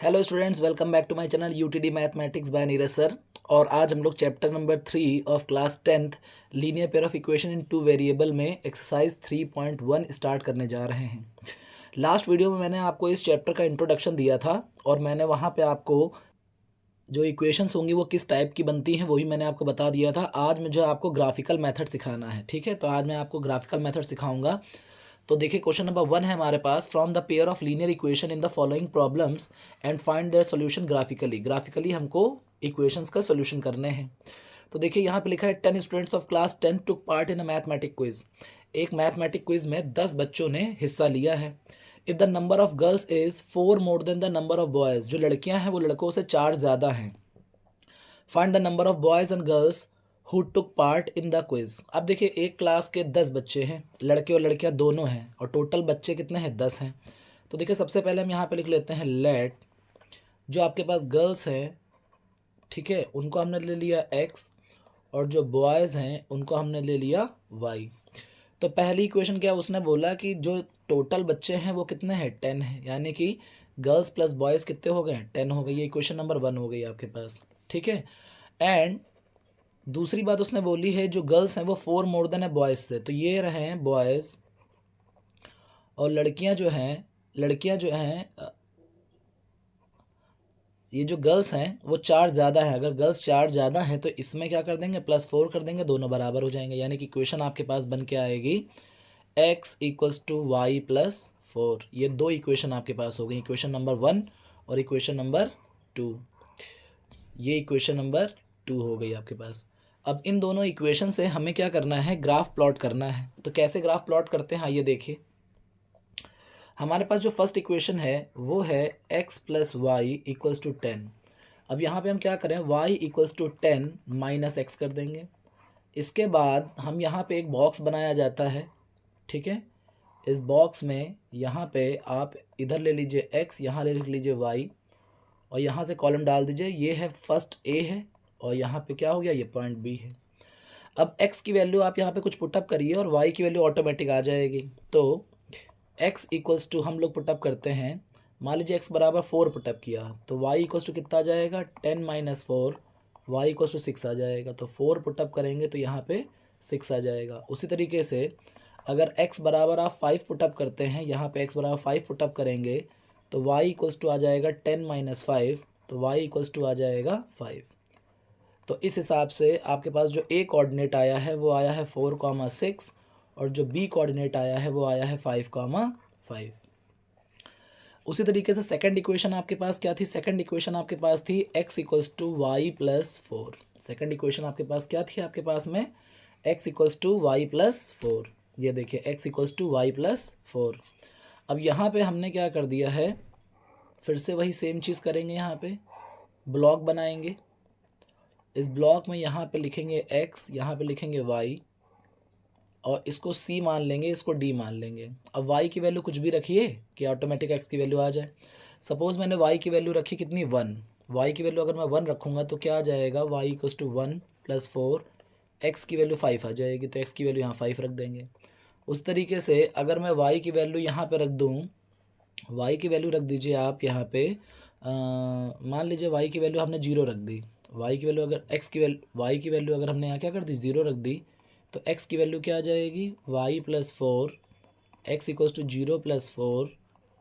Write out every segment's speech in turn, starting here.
Hello students, welcome back to my channel UTD mathematics by Neeraj sir. और आज हम लोग chapter number 3 of class 10th linear pair of equation in two variable में exercise 3.1 start करने जा रहे हैं। लास्ट वीडियो में मैंने आपको इस चैप्टर का इंट्रोडक्शन दिया था और मैंने वहाँ पे आपको जो इक्वेशंस होंगी वो किस टाइप की बनती हैं वही मैंने आपको बता दिया था। आज मुझे आपको ग्राफिकल मेथड सिखाना है, ठीक है। तो आज मैं आपको ग्राफिकल मेथड सिखाऊंगा। तो देखिए, क्वेश्चन नंबर 1 है हमारे पास, from the pair of linear equation in the following problems and find their solution graphically. Graphically हमको इक्वेशंस का सॉल्यूशन करने हैं। तो देखिए यहाँ पे लिखा है 10 students of class 10 took part in a mathematic quiz. एक मैथमेटिक क्विज में 10 बच्चों ने हिस्सा लिया है। If the number of girls is 4 more than the number of boys, जो लड़कियां हैं वो लड़कों से 4 ज़्यादा हैं। Find the number of boys and girls who took part in the quiz. अब देखिए, एक क्लास के 10 बच्चे हैं, लड़के और लड़कियां दोनों हैं, और टोटल बच्चे कितने हैं? 10 हैं। तो देखिए, सबसे पहले हम यहाँ पे लिख लेते हैं लेट, जो आपके पास गर्ल्स हैं, ठीक है, उनको हमने ले लिया x, और जो बॉयज़ हैं उनको हमने ले लिया y। तो पहली इक्वेशन क्या उसने बोला कि जो टोटल बच्चे हैं वो कितने हैं? 10 हैं, यानी कि गर्ल्स प्लस बॉयज़ कितने हो गए? 10 हो गए। ये इक्वेशन नंबर 1 हो गई आपके पास, ठीक है। एंड दूसरी बात उसने बोली है जो गर्ल्स हैं वो 4 मोर देन है बॉयज़ से, तो ये रहे हैं बॉयज़, और लड़कियां जो हैं ये जो गर्ल्स हैं वो 4 ज़्यादा है। अगर गर्ल्स 4 ज़्यादा हैं तो इसमें क्या कर देंगे? +4 कर देंगे, दोनों बराबर हो जाएंगे। यानी कि इक्वेशन आपके पास बन के आएगी x = y+4। ये दो इक्वेशन आपके पास हो गई, इक्वेशन नंबर 1 और इक्वेशन नंबर 2। ये इक्वेशन नंबर 2 हो गई आपके पास। अब इन दोनों इक्वेशन से हमें क्या करना है? ग्राफ प्लॉट करना है। तो कैसे ग्राफ प्लॉट करते हैं आइए देखिए। हमारे पास जो फर्स्ट इक्वेशन है वो है x + y = 10। अब यहाँ पे हम क्या करें? y = 10 - x कर देंगे। इसके बाद हम यहाँ पे एक बॉक्स बनाया जाता है, ठीक है। इस बॉक्स में यहाँ पे आप इधर ले लीजिए x, यहाँ ले लिख लीजिए y, और यहाँ से कॉलम डाल दीजिए। ये है फर्स्ट a है, और यहाँ पे क्या हो गया? ये पॉइंट b है। अब x की वैल्यू आप यहाँ पे कुछ पुटअप करिए और y की वैल्यू ऑटोमेटिक आ जाएगी। तो x = हम लोग पुटअप करते हैं, मान लीजिए x बराबर 4 पुटअप किया, तो y = कितना आ जाएगा? 10 - 4, y = 6 आ जाएगा। तो 4 पुटअप करेंगे तो यहाँ पे 6 आ जाएगा। उसी तरीके से अगर x बराबर आप 5 पुटअप करते हैं, यहाँ पे x बराबर 5 पुटअप करेंगे तो y = आ जाएगा 10 - 5, तो y = आ जाएगा 5। तो इस हिसाब से आपके पास जो a कोऑर्डिनेट आया है वो आया है 4,6, और जो b कोऑर्डिनेट आया है वो आया है 5,5। उसी तरीके से सेकंड इक्वेशन आपके पास क्या थी? सेकंड इक्वेशन आपके पास थी x = y+4। सेकंड इक्वेशन आपके पास क्या थी? आपके पास में x = y+4। ये देखिए x = y+4। अब यहाँ पे हमने क्या कर दिया है? फिर से वही सेम चीज़ करेंगे। यहाँ पे ब्लॉक बनाएंगे। इस ब्लॉक में यहाँ पे लिखेंगे x, यहाँ पे लिखेंगे y, और इसको c मान लेंगे, इसको d मान लेंगे। अब y की वैल्यू कुछ भी रखिए कि ऑटोमेटिक x की वैल्यू आ जाए। सपोज़ मैंने y की वैल्यू रखी कितनी? 1। y की वैल्यू अगर मैं 1 रखूँगा तो क्या आ जाएगा? y = 1 + 4, x की वैल्यू 5 आ जाएगी, तो x की वैल्यू यहाँ 5 रख देंगे। उस तरीके से अगर मैं y की वैल्यू यहाँ पे रख दूँ, y की वैल्यू रख दीजिए आप यहाँ पे, मान लीजिए y की वैल्यू हमने 0 रख दी। y की वैल्यू अगर y की वैल्यू अगर हमने यहाँ क्या कर दी? 0 रख दी, तो x की वैल्यू क्या आ जाएगी? y+4, x = 0 + 4,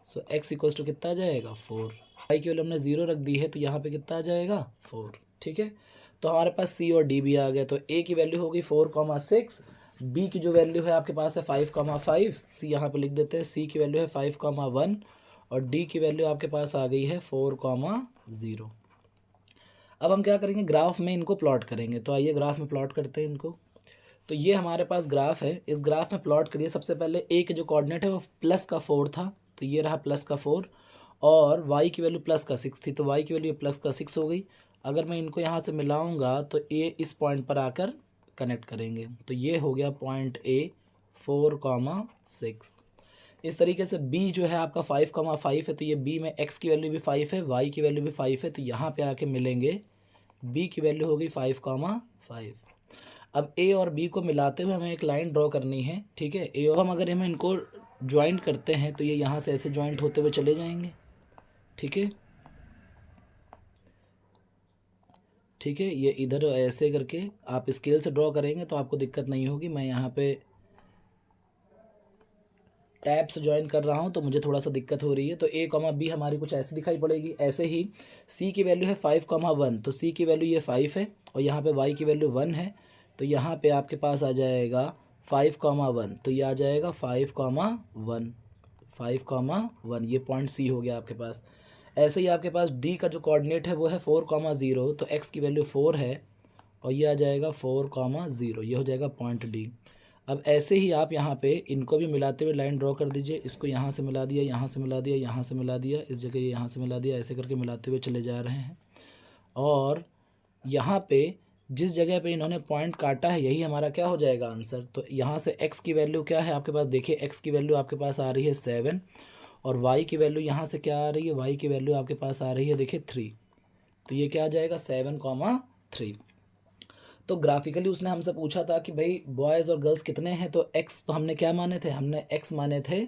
सो x = कितना आ जाएगा? 4। y की वैल्यू हमने 0 रख दी है तो यहाँ पे कितना आ जाएगा? 4, ठीक है। तो हमारे पास c और d भी आ गया। तो a की वैल्यू होगी 4,6, b की जो वैल्यू है आपके पास है 5,5, c यहाँ पे लिख देते हैं। c की वैल्यू है 5,1, और d की वैल्यू आपके पास आ गई है 4,0। अब हम क्या करेंगे? ग्राफ में इनको प्लॉट करेंगे। तो आइए ग्राफ में प्लॉट करते हैं इनको। तो ये हमारे पास ग्राफ है। इस ग्राफ में प्लॉट करिए। सबसे पहले a के जो कोऑर्डिनेट है वो +4 था, तो ये रहा +4, और y की वैल्यू +6 थी, तो y की वैल्यू +6 हो गई। अगर मैं इनको यहाँ से मिलाऊंगा तो a इस पॉइंट पर आकर कनेक्ट करेंगे, तो ये हो गया पॉइंट a 4,6। इस तरीके से b जो है आपका 5,5 है, तो ये b में x की वैल्यू भी 5 है, y की वैल्यू भी 5 है, तो यहाँ पे आके मिलेंगे। b की वैल्यू होगी 5,5। अब a और b को मिलाते हुए हमें एक लाइन ड्रॉ करनी है, ठीक है। a और हम अगर हम इनको ज्वाइंट करते हैं तो ये यहाँ से ऐसे ज्वाइंट होते हुए चले जाएंगे, ठीक है। ठीक है, ये इधर ऐसे करके आप स्केल से ड्रॉ करेंगे तो आपको दिक्कत नहीं होगी। मैं यहाँ पे टैब से ज्वाइन कर रहा हूँ तो मुझे थोड़ा सा दिक्कत हो रही है। तो ए कॉमा बी हमारी कुछ ऐसे दिखाई पड़ेगी। ऐसे ही सी की वैल्यू है 5,1, तो सी की वैल्यू ये 5 है और यहाँ पे वाई की वैल्यू 1 है, तो यहाँ पे आपके पास आ जाएगा 5,1, तो ये आ जाएगा 5,1, 5,1, ये पॉइंट सी हो गया आपके पास। ऐसे ही आपके पास डी का जो कोऑर्डिनेट है वो है 4,0, तो एक्स की वैल्यू 4 है और ये आ जाएगा 4,0, ये हो जाएगा पॉइंट डी। अब ऐसे ही आप यहाँ पे इनको भी मिलाते हुए लाइन ड्रॉ कर दीजिए। इसको यहाँ से मिला दिया, यहाँ से मिला दिया, यहाँ से मिला दिया, इस जगह यहाँ से मिला दिया, ऐसे करके मिलाते हुए चले जा रहे हैं। और यहाँ पे जिस जगह पे इन्होंने पॉइंट काटा है यही हमारा क्या हो जाएगा आंसर। तो यहाँ से x की वैल्यू क्या है आपके पास, देखिए x की वैल्यू आपके पास आ रही है 7 और y की वैल्यू यहाँ से क्या आ रही है, y की वैल्यू आपके पास आ रही है देखिए 3, तो ये क्या आ जाएगा 7,3। तो ग्राफिकली उसने हमसे पूछा था कि भाई बॉयज़ और गर्ल्स कितने हैं, तो एक्स तो हमने क्या माने थे, हमने एक्स माने थे,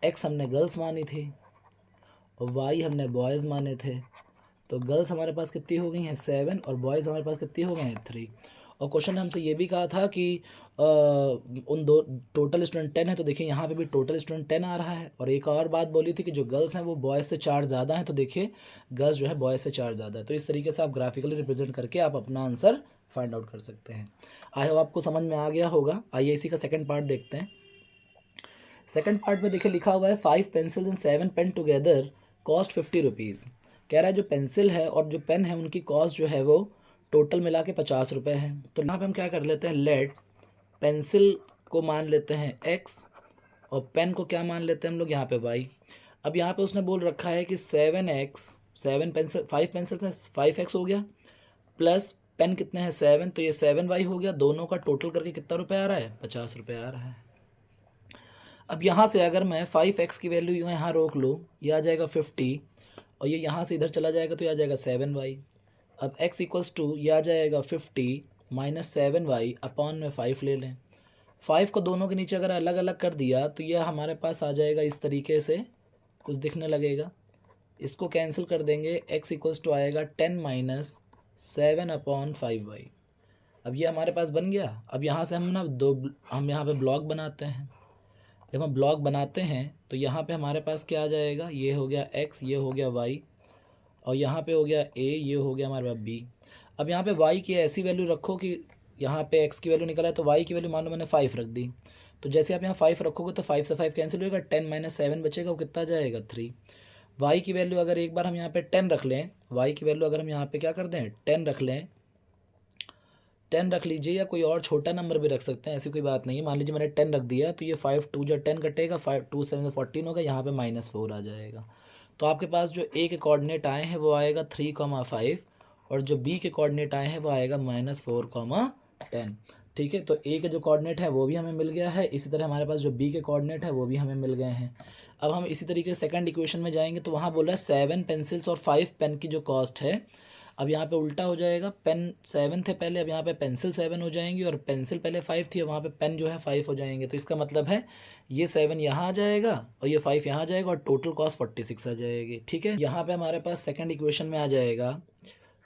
एक्स हमने गर्ल्स मानी थी और वाई हमने बॉयज़ माने थे। तो गर्ल्स हमारे पास कितनी हो गई हैं 7 और बॉयज़ हमारे पास कितनी हो गए हैं 3। और क्वेश्चन ने हमसे ये भी कहा था कि उन दो टोटल स्टूडेंट 10 है, तो देखिए यहाँ पे भी टोटल स्टूडेंट 10 आ रहा है। और एक और बात बोली थी कि जो गर्ल्स हैं वो बॉयज़ से 4 ज़्यादा हैं, तो देखिए गर्ल्स जो है बॉयज़ से 4 ज़्यादा है। तो इस तरीके से आप ग्राफिकली रिप्रेजेंट करके आप अपना आंसर फाइंड आउट कर सकते हैं। आई होप आपको समझ में आ गया होगा। आइए इसी का सेकंड पार्ट देखते हैं। सेकंड पार्ट में देखिए लिखा हुआ है 5 pencils and 7 pen together cost 50 rupees. कह रहा है जो पेंसिल है और जो पेन है उनकी कॉस्ट जो है वो टोटल मिला के 50 रुपये है। तो यहाँ पे हम क्या कर लेते हैं, लेट पेंसिल को मान लेते हैं x और पेन को क्या मान लेते हैं हम लोग यहाँ पे y। अब यहाँ पे उसने बोल रखा है कि 7x, 7 पेंसिल 5 पेंसिल है 5x हो गया, प्लस पेन कितने हैं 7, तो ये 7y हो गया। दोनों का टोटल करके कितना रुपये आ रहा है, 50 रुपये आ रहा है। अब यहाँ से अगर मैं 5x की वैल्यू यहाँ रोक लूँ, ये आ जाएगा 50 और ये यहाँ से इधर चला जाएगा तो ये आ जाएगा 7y। अब x इक्वल्स टू ये आ जाएगा 50 माइनस 7y अपॉन में 5 ले लें। 5 को दोनों के नीचे अगर अलग अलग कर दिया तो ये हमारे पास आ जाएगा इस तरीके से कुछ दिखने लगेगा। इसको कैंसिल कर देंगे, x इक्वल्स टू आएगा 10 माइनस 7 अपॉन 5y। अब ये हमारे पास बन गया। अब यहाँ से हम हम यहाँ पे ब्लॉक बनाते हैं। जब हम ब्लॉक बनाते हैं तो यहाँ पे हमारे पास क्या आ जाएगा, ये हो गया x, ये हो गया y और यहाँ पे हो गया a, ये हो गया हमारे पास b। अब यहाँ पे y की ऐसी वैल्यू रखो कि यहाँ पे x की वैल्यू निकला है तो y की वैल्यू मान लो मैंने 5 रख दी। तो जैसे आप यहाँ 5 रखोगे तो 5 से 5 कैंसिल होगा, 10 माइनस 7 बचेगा, वो कितना जाएगा 3। y की वैल्यू अगर एक बार हम यहाँ पे 10 रख लें, y की वैल्यू अगर हम यहाँ पे क्या कर दें 10 रख लें, 10 रख लीजिए या कोई और छोटा नंबर भी रख सकते हैं, ऐसी कोई बात नहीं है। मान लीजिए मैंने 10 रख दिया तो ये 5 2 जो 10 कटेगा, 5 2 7 14 होगा, यहाँ पे -4 आ जाएगा। तो आपके पास जो ए के कोऑर्डिनेट आए हैं वो आएगा 3,5 और जो बी के कोऑर्डिनेट आए हैं वो आएगा -4,10। ठीक है, तो ए के जो कोऑर्डिनेट है वो भी हमें मिल गया है, इसी तरह हमारे पास जो बी के कोऑर्डिनेट है वो भी हमें मिल गए हैं। अब हम इसी तरीके से सेकंड इक्वेशन में जाएंगे तो वहाँ बोल रहा है 7 पेंसिल्स और 5 पेन की जो कॉस्ट है। अब यहाँ पे उल्टा हो जाएगा, पेन 7 थे पहले, अब यहाँ पे पेंसिल 7 हो जाएंगी और पेंसिल पहले 5 थी, वहाँ पे पेन जो है 5 हो जाएंगे। तो इसका मतलब है ये 7 यहाँ आ जाएगा और ये 5 यहाँ आ जाएगा और टोटल कॉस्ट 46 आ जाएगी। ठीक है, यहाँ पे हमारे पास सेकंड इक्वेशन में आ जाएगा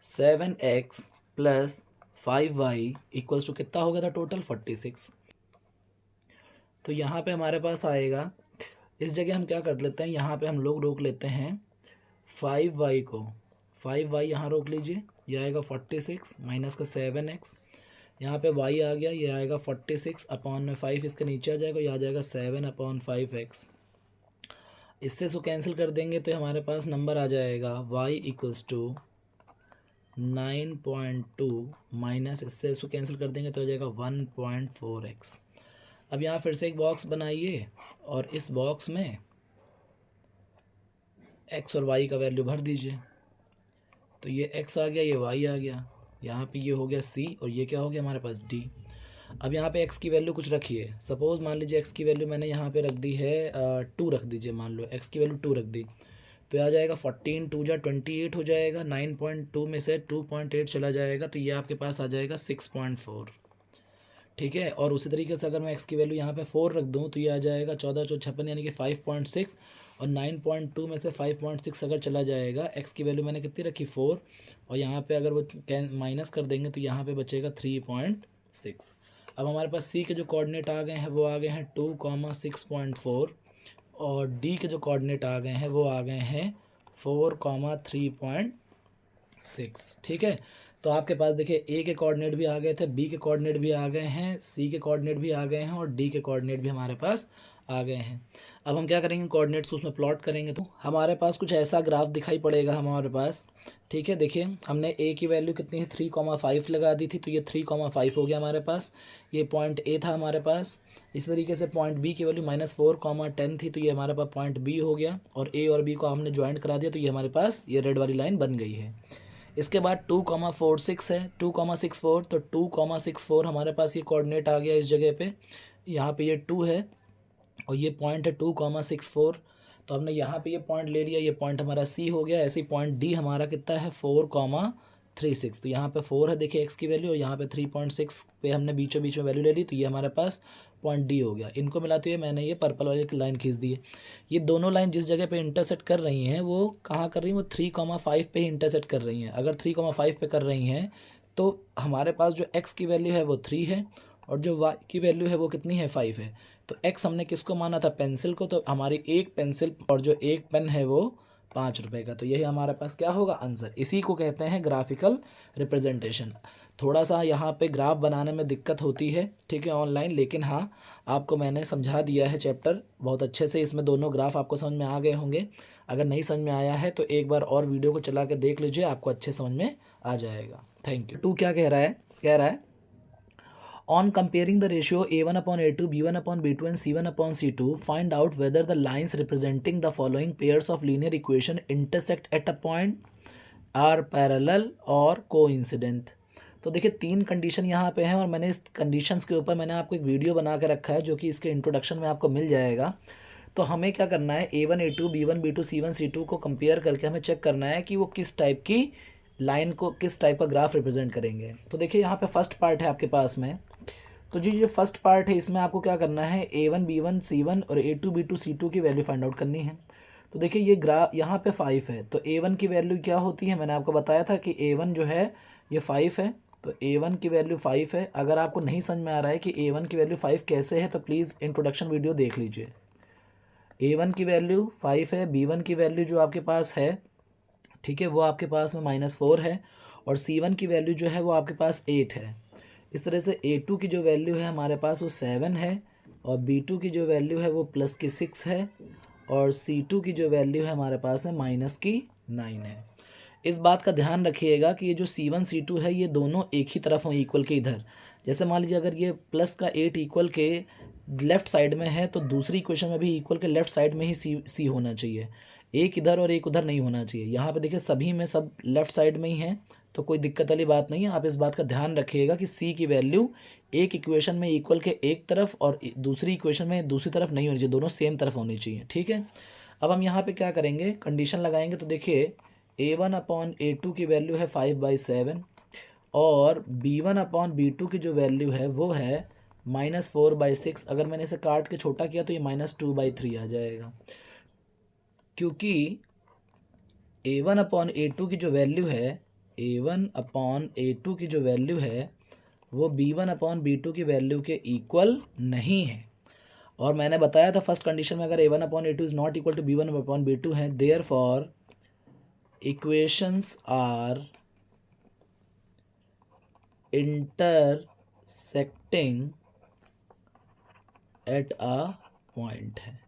7x plus 5y equals to कितना हो गया था टोटल 46। तो यहाँ पे हमारे पास आएगा, इस जगह हम क्या कर लेते हैं, यहाँ पे हम लोग रोक लेते हैं 5y को, 5y यहाँ रोक लीजिए, ये आएगा 46 माइनस का 7x, यहाँ पे y आ गया, ये आएगा 46 अपॉन में 5 इसके नीचे आ जाएगा, ये आ जाएगा 7 अपॉन 5x। इससे इसको कैंसिल कर देंगे तो हमारे पास नंबर आ जाएगा y इक्वल्स टू 9.2 माइनस, इससे इसको कैंसिल कर देंगे तो हो जाएगा 1.4x। अब यहाँ फिर से एक बॉक्स बनाइए और इस बॉक्स में x और y का वैल्यू भर दीजिए। तो ये x आ गया, ये y आ गया, यहाँ पे ये हो गया c और ये क्या हो गया हमारे पास d। अब यहाँ पे x की वैल्यू कुछ रखिए, सपोज़ मान लीजिए x की वैल्यू मैंने यहाँ पे रख दी है 2 रख दीजिए, मान लो x की वैल्यू 2 रख दी, तो ये आ जाएगा 14 2 जा 28 हो जाएगा, 9.2 में से 2.8 चला जाएगा तो ये आपके पास आ जाएगा 6.4। ठीक है, और उसी तरीके से अगर मैं x की वैल्यू यहाँ पे 4 रख दूँ तो ये आ जाएगा 14 4 56 यानी कि 5.6 और 9.2 में से 5.6 अगर चला जाएगा, x की वैल्यू मैंने कितनी रखी 4, और यहाँ पे अगर वो माइनस कर देंगे तो यहाँ पे बचेगा 3.6। अब हमारे पास c के जो कोऑर्डिनेट आ गए हैं वो आ गए हैं 2,6.4, और d के जो कोऑर्डिनेट आ गए हैं वो आ गए हैं 4,3.6। ठीक है, तो आपके पास देखिए a के कोऑर्डिनेट भी आ गए थे, b के कोऑर्डिनेट भी आ गए हैं, c के कोऑर्डिनेट भी आ गए हैं, और d के कोऑर्डिनेट भी हमारे पास आ गए हैं। अब हम क्या करेंगे, कोऑर्डिनेट्स उसमें प्लॉट करेंगे तो हमारे पास कुछ ऐसा ग्राफ दिखाई पड़ेगा हमारे पास। ठीक है, देखिए हमने a की वैल्यू कितनी है 3,5 लगा दी थी, तो ये 3,5 हो गया हमारे पास, ये पॉइंट a था हमारे पास। इस तरीके से पॉइंट b की वैल्यू -4,10 थी, तो ये हमारे पास पॉइंट b हो गया, और a और b को हमने ज्वाइंट करा दिया, तो ये हमारे पास ये रेड वाली लाइन बन गई है। इसके बाद 2,46 है, 2,64, तो 2,64 हमारे पास ये कोऑर्डिनेट आ गया इस जगह पे, यहाँ पे ये 2 है और ये पॉइंट है 2,64, तो हमने यहाँ पे ये पॉइंट ले लिया, ये पॉइंट हमारा सी हो गया। ऐसे ही पॉइंट डी हमारा कितना है 4,36, तो यहाँ पे 4 है देखिए एक्स की वैल्यू, और यहाँ पे 3.6 पे हमने बीचों बीच में वैल्यू ले ली, तो ये हमारे पास पॉइंट डी हो गया। इनको मिलाते हुए मैंने ये पर्पल वाली लाइन खींच दी है। ये दोनों लाइन जिस जगह पे इंटरसेक्ट कर रही हैं वो कहाँ कर रही हैं, वो 3,5 पे ही इंटरसेक्ट कर रही हैं। अगर 3,5 पे कर रही हैं तो हमारे पास जो एक्स की वैल्यू है वो 3 है, और जो वाई की वैल्यू है वो कितनी है 5 है। तो एक्स हमने किसको माना था, पेंसिल को, तो हमारी एक पेंसिल और जो एक पेन है वो 5 रुपये का। तो यही हमारे पास क्या होगा आंसर। इसी को कहते हैं ग्राफिकल रिप्रेजेंटेशन। थोड़ा सा यहाँ पे ग्राफ बनाने में दिक्कत होती है, ठीक है, ऑनलाइन, लेकिन हाँ आपको मैंने समझा दिया है चैप्टर बहुत अच्छे से। इसमें दोनों ग्राफ आपको समझ में आ गए होंगे। अगर नहीं समझ में आया है तो एक बार और वीडियो को चला कर देख लीजिए, आपको अच्छे समझ में आ जाएगा। Thank you. 2 क्या कह रहा है, कह रहा है On comparing the ratio a1/a2, b1/b2 and c1/c2, find out whether the lines representing the following pairs of linear equation intersect at a point, are parallel or coincident। तो देखिए 3 कंडीशन यहाँ पे हैं, और मैंने इस कंडीशंस के ऊपर मैंने आपको एक वीडियो बना के रखा है जो कि इसके इंट्रोडक्शन में आपको मिल जाएगा। तो हमें क्या करना है, a1 a2 b1 b2 c1 c2 को कंपेयर करके हमें चेक करना है कि वो किस टाइप की लाइन को, किस टाइप का ग्राफ रिप्रेजेंट करेंगे। तो देखिए यहाँ पे फर्स्ट पार्ट है आपके पास में, तो जी ये फर्स्ट पार्ट है, इसमें आपको क्या करना है, a1 b1 c1 और a2 b2 c2 की वैल्यू फाइंड आउट करनी है। तो देखिए ये ग्राफ यहाँ पे 5 है, तो a1 की वैल्यू क्या होती है, मैंने आपको बताया था कि a1 जो है ये 5 है, तो a1 की वैल्यू 5 है। अगर आपको नहीं समझ में आ रहा है कि a1 की वैल्यू 5 कैसे है, तो प्लीज़ इंट्रोडक्शन वीडियो देख लीजिए। a1 की वैल्यू 5 है, b1 की वैल्यू जो आपके पास है, ठीक है, वो आपके पास में -4 है, और c1 की वैल्यू जो है वो आपके पास 8 है। इस तरह से a2 की जो वैल्यू है हमारे पास वो 7 है, और b2 की जो वैल्यू है वो +6 है, और c2 की जो वैल्यू है हमारे पास है -9 है। इस बात का ध्यान रखिएगा कि ये जो c1 c2 है ये दोनों एक ही तरफ हों, इक्वल के इधर। जैसे मान लीजिए अगर ये +8 इक्वल के लेफ्ट साइड में है, तो दूसरी इक्वेशन में भी इक्वल के लेफ्ट साइड में ही सी होना चाहिए, एक इधर और एक उधर नहीं होना चाहिए। यहाँ पे देखिए सभी में सब लेफ्ट साइड में ही है, तो कोई दिक्कत वाली बात नहीं है। आप इस बात का ध्यान रखिएगा कि सी की वैल्यू एक इक्वेशन में इक्वल के एक तरफ और दूसरी इक्वेशन में दूसरी तरफ नहीं होनी चाहिए, दोनों सेम तरफ होनी चाहिए। ठीक है, अब हम यहाँ पे क्या करेंगे, कंडीशन लगाएंगे। तो देखिए a1/a2 की वैल्यू है 5/7, और b1/b2 की जो वैल्यू है वो है -4/6। अगर मैंने इसे काट के छोटा किया तो ये -2/3 आ जाएगा, क्योंकि a1/a2 की जो वैल्यू है, a1/a2 की जो वैल्यू है वो b1/b2 की वैल्यू के इक्वल नहीं है। और मैंने बताया था फर्स्ट कंडीशन में, अगर a1/a2 is not equal to b1/b2 है, therefore equations are intersecting at a point है।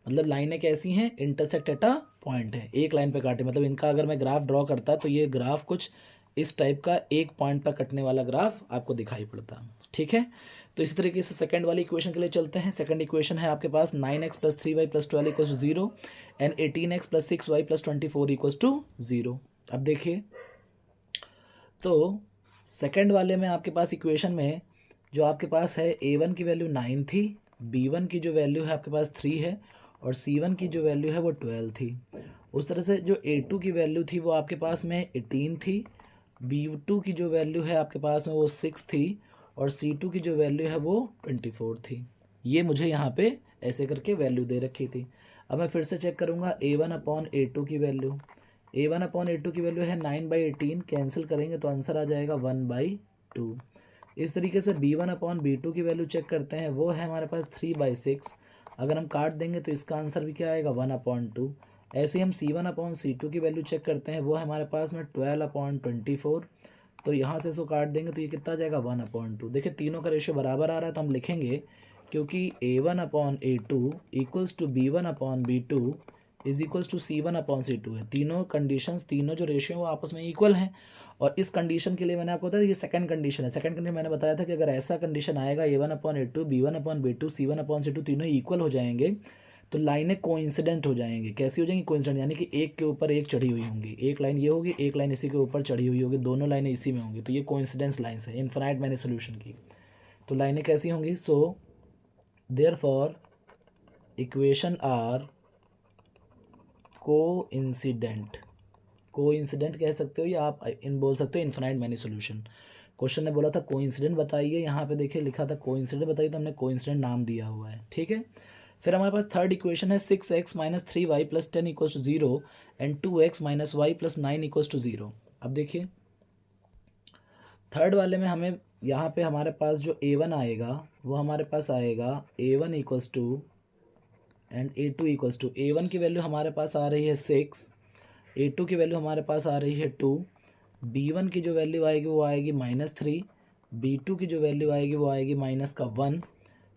मतलब लाइनें कैसी हैं, इंटरसेक्ट एट अ पॉइंट है, एक लाइन पे काटे। मतलब इनका अगर मैं ग्राफ ड्रॉ करता तो ये ग्राफ कुछ इस टाइप का एक पॉइंट पर कटने वाला ग्राफ आपको दिखाई पड़ता। ठीक है, तो इसी तरीके से सेकंड वाली इक्वेशन के लिए चलते हैं। सेकंड इक्वेशन है आपके पास 9x + 3y + 12 = 0 and 18x + 6y + 24 = 0। अब देखिए, तो सेकंड वाले में आपके पास इक्वेशन में जो आपके पास है a1 की वैल्यू 9 थी, b1 की जो वैल्यू है आपके पास 3 है, और c1 की जो वैल्यू है वो 12 थी। उस तरह से जो a2 की वैल्यू थी वो आपके पास में 18 थी, b2 की जो वैल्यू है आपके पास में वो 6 थी, और c2 की जो वैल्यू है वो 24 थी। ये मुझे यहाँ पे ऐसे करके वैल्यू दे रखी थी। अब मैं फिर से चेक करूँगा A1/A2 की वैल्यू। A1/A2 की वैल्यू है 9/18, कैंसिल करेंगे तो आंसर आ जाएगा 1/2। इस तरीके से B1/B2 की वैल्यू चेक करते हैं, वो है हमारे पास 3/6। अगर हम काट देंगे तो इसका आंसर भी क्या आएगा 1/2। ऐसे ही हम C1/C2 की वैल्यू चेक करते हैं, वो है हमारे पास में 12/24। तो यहाँ से इसको काट देंगे तो ये कितना आ जाएगा 1/2। देखिए तीनों का रेशियो बराबर आ रहा है, तो हम लिखेंगे क्योंकि A1/A2 equals to B1/B2 is equals to C1/C2 है। तीनों कंडीशंस, तीनों जो रेशियो है वो आपस में इक्वल हैं। और इस कंडीशन के लिए मैंने आपको बताया ये सेकंड कंडीशन है। सेकंड कंडीशन मैंने बताया था कि अगर ऐसा कंडीशन आएगा A1/A2 B1/B2 C1/C2 तीनों इक्वल हो जाएंगे तो लाइनें कोइंसिडेंट हो जाएंगी। कैसी हो जाएंगी? कोइंसिडेंट, यानी कि एक के ऊपर एक चढ़ी हुई होंगी। एक लाइन ये होगी, एक लाइन इसी के ऊपर चढ़ी हुई होगी, दोनों लाइनें इसी में होंगी, तो ये कोइंसिडेंस लाइन्स है। इनफाइनाइट मैंने सोल्यूशन की तो लाइनें कैसी होंगी? So therefore equation are coincident. Coincident कह सकते हो या आप इन बोल सकते हो इनफाइनाइट मैनी सोल्यूशन। क्वेश्चन ने बोला था कोइंसिडेंट बताइए, यहाँ पे देखिए लिखा था कोइंसिडेंट बताइए, तो हमने कोइंसिडेंट नाम दिया हुआ है। ठीक है, फिर हमारे पास थर्ड इक्वेशन है 6x - 3y + 10 = 0 and 2x - y + 9 = 0। अब देखिए थर्ड वाले में हमें यहाँ पे हमारे पास जो A1 आएगा वो हमारे पास आएगा A1 = to and A2 = to. A1 की वैल्यू हमारे पास आ रही है 6, A2 की वैल्यू हमारे पास आ रही है 2, B1 की जो वैल्यू आएगी वो आएगी -3, B2 की जो वैल्यू आएगी वो आएगी -1,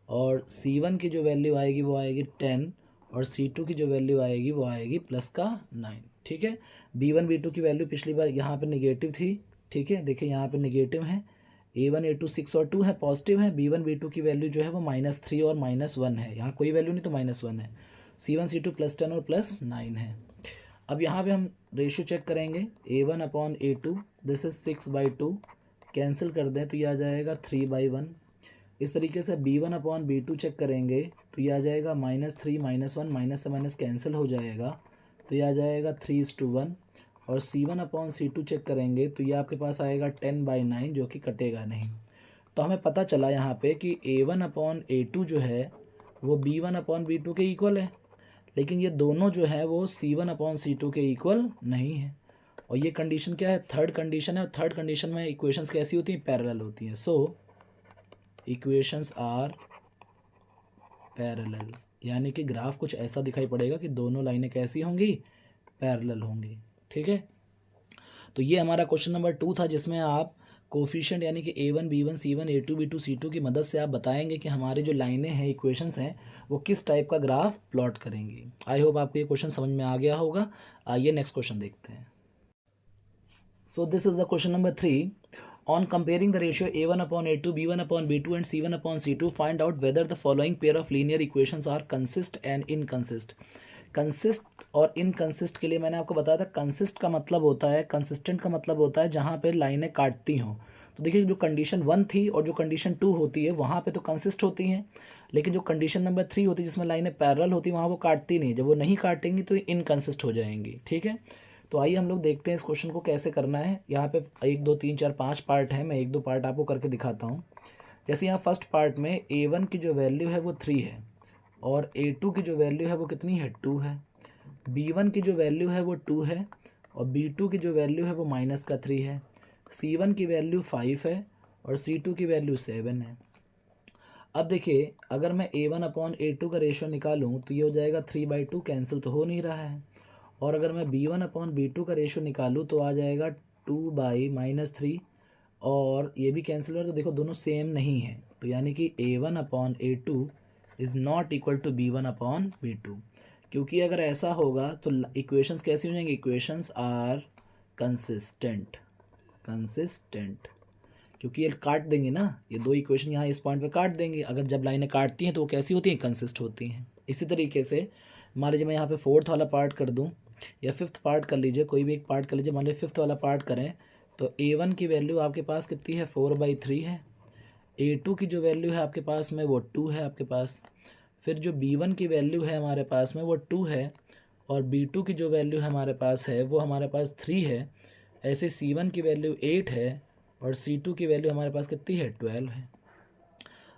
और C1 की जो वैल्यू आएगी वो आएगी 10, और C2 की जो वैल्यू आएगी वो आएगी +9। ठीक है, B1 B2 की वैल्यू पिछली बार यहाँ पे नेगेटिव थी। ठीक है, देखिए यहाँ पे नेगेटिव है। A1 A2 6 और 2 है, पॉजिटिव है। B1 B2 की वैल्यू जो है वो -3 और -1 है, यहाँ कोई वैल्यू नहीं तो -1 है। C1 C2 +10 और +9 है। अब यहाँ पे हम रेशियो चेक करेंगे A1/A2, दिस इज 6/2, कैंसिल कर दें तो ये आ जाएगा 3/1। इस तरीके से B1/B2 चेक करेंगे तो ये आ जाएगा -3 -1, माइनस से माइनस कैंसिल हो जाएगा तो ये आ जाएगा 3:1। और C1/C2 चेक करेंगे तो ये आपके पास आएगा 10/9, जो कि कटेगा नहीं। तो हमें पता चला यहाँ पे कि A1/A2 जो है वो B1/B2 के इक्वल है, लेकिन ये दोनों जो है वो C1/C2 के इक्वल नहीं है। और ये कंडीशन क्या है? थर्ड कंडीशन है। और थर्ड कंडीशन में इक्वेशंस कैसी होती हैं? पैरेलल होती हैं। सो इक्वेशंस आर पैरेलल, यानी कि ग्राफ कुछ ऐसा दिखाई पड़ेगा कि दोनों लाइनें कैसी होंगी? पैरेलल होंगी। ठीक है, तो ये हमारा क्वेश्चन नंबर 2 था, जिसमें आप कोफिशिएंट यानी कि A1 B1 C1 A2 B2 C2 की मदद से आप बताएंगे कि हमारी जो लाइनें हैं, इक्वेशंस हैं, वो किस टाइप का ग्राफ प्लॉट करेंगी। आई होप आपको ये क्वेश्चन समझ में आ गया होगा। आइए नेक्स्ट क्वेश्चन देखते हैं। So this is the question number 3। On comparing the ratio A1/A2, B1/B2 and C1/C2, find out whether the following pair of linear equations are consist and inconsist। Consist और इनकंसिस्ट के लिए मैंने आपको बताया था, कंसिस्ट का मतलब होता है, कंसिस्टेंट का मतलब होता है जहाँ पे लाइनें काटती हों। तो देखिए जो कंडीशन 1 थी और जो कंडीशन 2 होती है वहाँ पे तो कंसिस्ट होती हैं, लेकिन जो कंडीशन नंबर 3 होती है जिसमें लाइनें पैरेलल होती हैं वहाँ वो काटती नहीं। जब वो नहीं काटेंगी तो इनकंसिस्ट हो जाएंगी। ठीक है, तो आइए हम लोग देखते हैं इस क्वेश्चन को कैसे करना है। यहाँ पे 1 2 3 4 5 पार्ट है, मैं 1 2 पार्ट आपको करके दिखाता हूँ। जैसे यहाँ फर्स्ट पार्ट में A1 की जो वैल्यू है वो 3 है, और A2 की जो वैल्यू है वो कितनी है? 2 है। B1 की जो वैल्यू है वो 2 है, और B2 की जो वैल्यू है वो -3 है। C1 की वैल्यू 5 है, और C2 की वैल्यू 7 है। अब देखिए अगर मैं A1/A2 का रेशियो निकालूं तो ये हो जाएगा 3/2, कैंसिल तो हो नहीं रहा है। और अगर मैं B1/B2 का रेशियो निकालूं तो आ जाएगा 2/-3, और ये भी कैंसिल हो रहा है। तो देखो दोनों सेम नहीं है, तो यानी कि A1/A2 is not equal to B1/B2। क्योंकि अगर ऐसा होगा तो इक्वेशंस कैसी हो जाएंगी? Equations are consistent. कंसिस्टेंट क्योंकि ये काट देंगे ना, ये दो इक्वेशन यहाँ इस पॉइंट पे काट देंगे। अगर जब लाइनें काटती हैं तो वो कैसी होती हैं? कंसिस्ट होती हैं। इसी तरीके से मान लीजिए मैं यहाँ पे फोर्थ वाला पार्ट कर दूँ, या फिफ्थ पार्ट कर लीजिए, कोई भी एक पार्ट कर लीजिए। मान लीजिए फिफ्थ वाला पार्ट करें तो A1 की वैल्यू आपके पास कितनी है? 4/3 है। A2 की जो वैल्यू है आपके पास में वो 2 है आपके पास। फिर जो B1 की वैल्यू है हमारे पास में वो 2 है, और B2 की जो वैल्यू है हमारे पास है वो हमारे पास 3 है। ऐसे C1 की वैल्यू 8 है, और C2 की वैल्यू हमारे पास कितनी है? 12 है।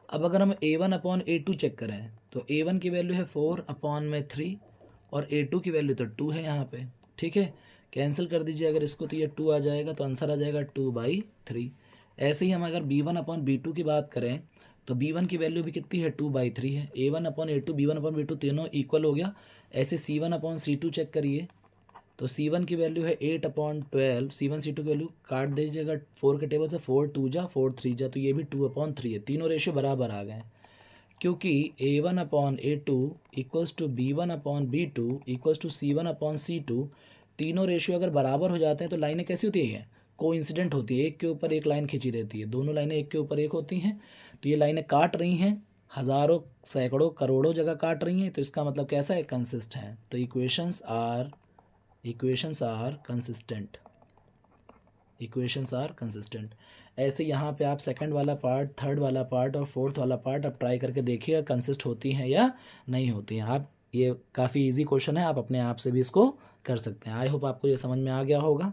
अब अगर हम A1/A2 चेक करें तो A1 की वैल्यू है 4/3, और A2 की वैल्यू तो 2 है यहाँ पे, ठीक है। कैंसिल कर दीजिए अगर इसको, तो ये 2 आ जाएगा, तो आंसर आ जाएगा 2/3। ऐसे ही हम अगर B1/B2 की बात करें तो B1 की वैल्यू भी कितनी है, 2/3 है। A1/A2 B1/B2 तीनों इक्वल हो गया। ऐसे C1/C2 चेक करिए, तो C1 की वैल्यू है 8/12। C1 C2 की वैल्यू काट दीजिएगा 4 के टेबल से, 4 2 जा 4 3 जा, तो ये भी 2/3 है। तीनों रेशियो बराबर आ गए हैं, क्योंकि A1/A2 equals to B1/B2 equals to C1/C2। तीनों रेशियो अगर बराबर हो जाते हैं तो लाइनें कैसी होती है, कोइंसिडेंट होती है, एक के ऊपर एक लाइन खींची रहती है, दोनों लाइनें एक के ऊपर एक होती हैं। तो ये लाइनें काट रही हैं, हज़ारों सैकड़ों करोड़ों जगह काट रही हैं, तो इसका मतलब कैसा है, कंसिस्ट है। तो equations are consistent, equations are consistent. ऐसे यहाँ पे आप सेकंड वाला पार्ट, थर्ड वाला पार्ट और फोर्थ वाला पार्ट आप ट्राई करके देखिएगा कंसिस्ट होती हैं या नहीं होती हैं। आप, ये काफ़ी इजी क्वेश्चन है, आप अपने आप से भी इसको कर सकते हैं। आई होप आपको ये समझ में आ गया होगा।